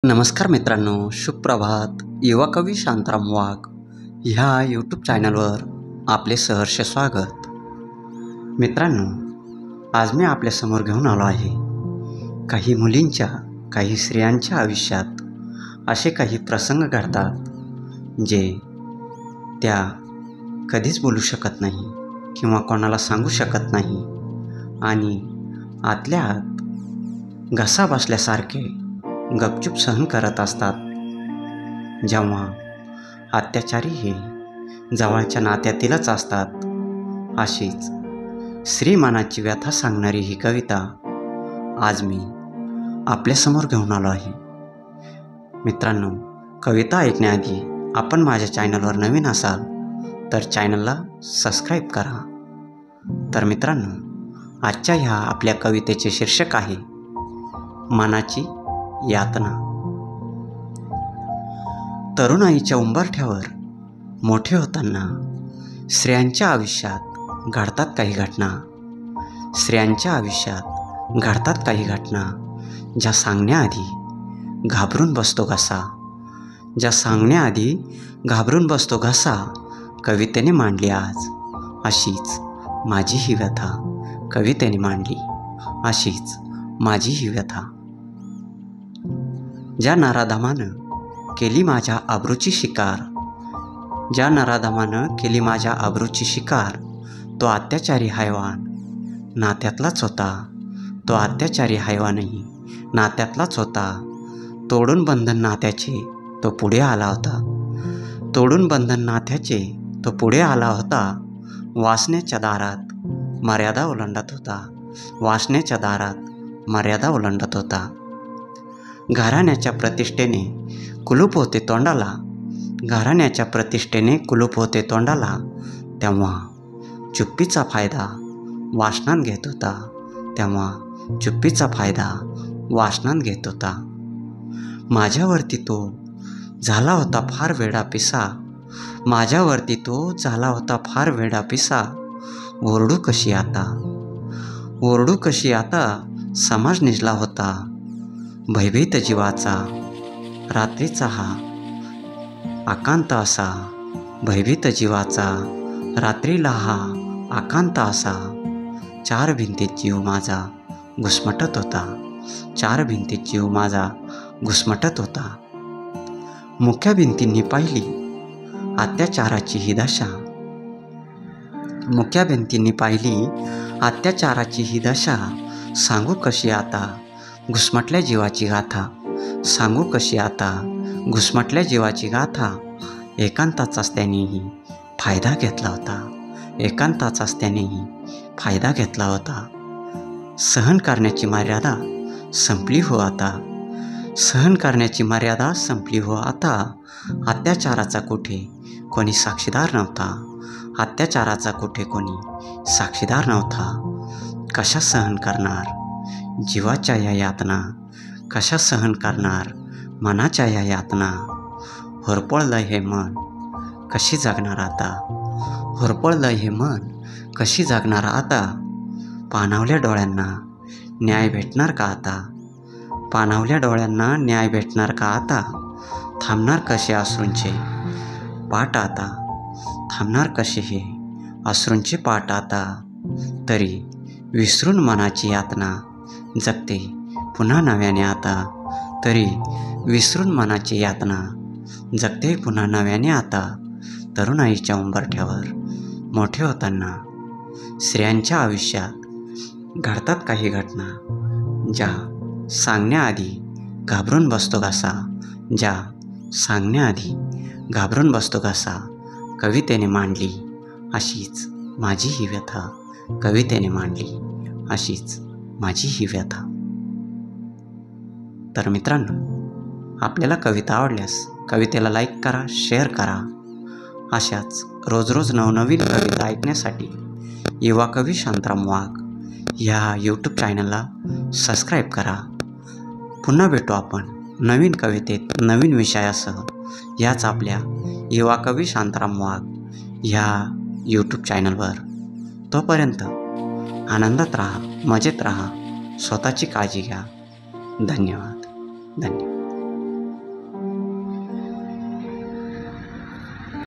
नमस्कार मित्रांनो, सुप्रभात. युवा कवी शांताराम वाघ ह्या यूट्यूब चॅनलवर आपले सहर्ष स्वागत. मित्रांनो, आज मी आपल्यासमोर घेऊन आलो आहे काही मुलींच्या, काही स्त्रियांच्या आयुष्यात असे काही प्रसंग घडतात जे त्या कधीच बोलू शकत नाही किंवा कोणाला सांगू शकत नाही आणि आतल्या आत घसा बसल्यासारखे गपचूप सहन करत असतात. जेव्हा अत्याचारी हे जवळच्या नात्यातीलच असतात. अशीच स्त्रीमानाची व्यथा सांगणारी ही कविता आज मी आपल्यासमोर घेऊन आलो आहे. मित्रांनो, कविता ऐकण्याआधी आपण माझ्या चॅनलवर नवीन असाल तर चॅनलला सबस्क्राईब करा. तर मित्रांनो, आजच्या ह्या आपल्या कवितेचे शीर्षक आहे मनाची यातना. तरुणाईच्या उंबरठ्यावर मोठे होताना स्त्रियांच्या आयुष्यात घडतात काही घटना. स्त्रियांच्या आयुष्यात घडतात काही घटना ज्या सांगण्याआधी घाबरून बसतो घसा. ज्या सांगण्याआधी घाबरून बसतो घसा कवितेने मांडली आज. अशीच माझी ही व्यथा कवितेने मांडली. अशीच माझी ही व्यथा. ज्या नराधमानं केली माझ्या आबरूची शिकार, ज्या नराधमानं केली माझ्या आबरूची शिकार, तो अत्याचारी हैवान नात्यातलाच होता. तो अत्याचारी हैवानही नात्यातलाच होता. तोडून बंधन नात्याचे तो पुढे आला होता. तोडून बंधन नात्याचे तो पुढे आला होता. वासनेच्या दारात मर्यादा ओलांडत होता. वासनेच्या दारात मर्यादा ओलांडत होता. घराण्याच्या प्रतिष्ठेने कुलूप होते तोंडाला. घराण्याच्या प्रतिष्ठेने कुलूप होते तोंडाला. तेव्हा चुप्पीचा फायदा वासनात घेत होता. तेव्हा चुप्पीचा फायदा वासनात घेत होता. माझ्यावरती तो झाला होता फार वेडा पिसा. माझ्यावरती तो झाला होता फार वेडा पिसा. ओरडू कशी आता, ओरडू कशी आता, समाज निजला होता भयभीत जीवाचा. रात्रीचा हा आकांत असा भयभीत जीवाचा. रात्रीला हा आकांत असा. चार भिंतीत जीव माझा घुसमटत होता. चार भिंतीत जीव माझा घुसमटत होता. मुख्या भिंतींनी पाहिली अत्याचाराची ही दशा. मुख्या भिंतींनी पाहिली अत्याचाराची ही दशा. सांगू कशी आता घुसमटल्या जीवाची गाथा. सांगू कशी आता घुसमटल्या जीवाची गाथा. एकांताचाच त्यानेही फायदा घेतला होता. एकांताचाच त्यानेही फायदा घेतला होता. सहन करण्याची मर्यादा संपली हो आता. सहन करण्याची मर्यादा संपली हो आता. अत्याचाराचा कुठे कोणी साक्षीदार नव्हता. अत्याचाराचा कुठे कोणी साक्षीदार नव्हता. कशा सहन करणार जीवाच्या या यातना. कशा सहन करणार मनाच्या या यातना. होरपळलं हे मन कशी जगणार आता. होरपळलं हे मन कशी जगणार आता. पाणावल्या डोळ्यांना न्याय भेटणार का आता. पाणावल्या डोळ्यांना न्याय भेटणार का आता. थांबणार कसे अश्रूंचे पाट आता. थांबणार कसे हे अश्रूंचे पाट आता. तरी विसरून मनाची यातना जगते पुन्हा नव्याने आता. तरी विसरून मनाची यातना जगते पुन्हा नव्याने आता. तरुणाईच्या उंबरठ्यावर मोठे होताना स्त्रियांच्या आयुष्यात घडतात काही घटना ज्या सांगण्याआधी घाबरून बसतो घसा. ज्या सांगण्याआधी घाबरून बसतो घसा कवितेने मांडली. अशीच माझी ही व्यथा कवितेने मांडली. अशीच माझी ही व्यथा. तर मित्रांनो, आपल्याला कविता आवडल्यास कवितेला लाईक करा, शेअर करा. अशाच रोज रोज नवनवीन कविता ऐकण्यासाठी युवा कवी शांताराम वाघ ह्या यूट्यूब चॅनलला सबस्क्राईब करा. पुन्हा भेटू आपण नवीन कवितेत नवीन विषयासह याच आपल्या युवा कवी शांताराम वाघ ह्या यूट्यूब चॅनलवर. तोपर्यंत आनंदात राहा, मजेत राहा, स्वतःची काळजी घ्या. धन्यवाद. धन्यवाद.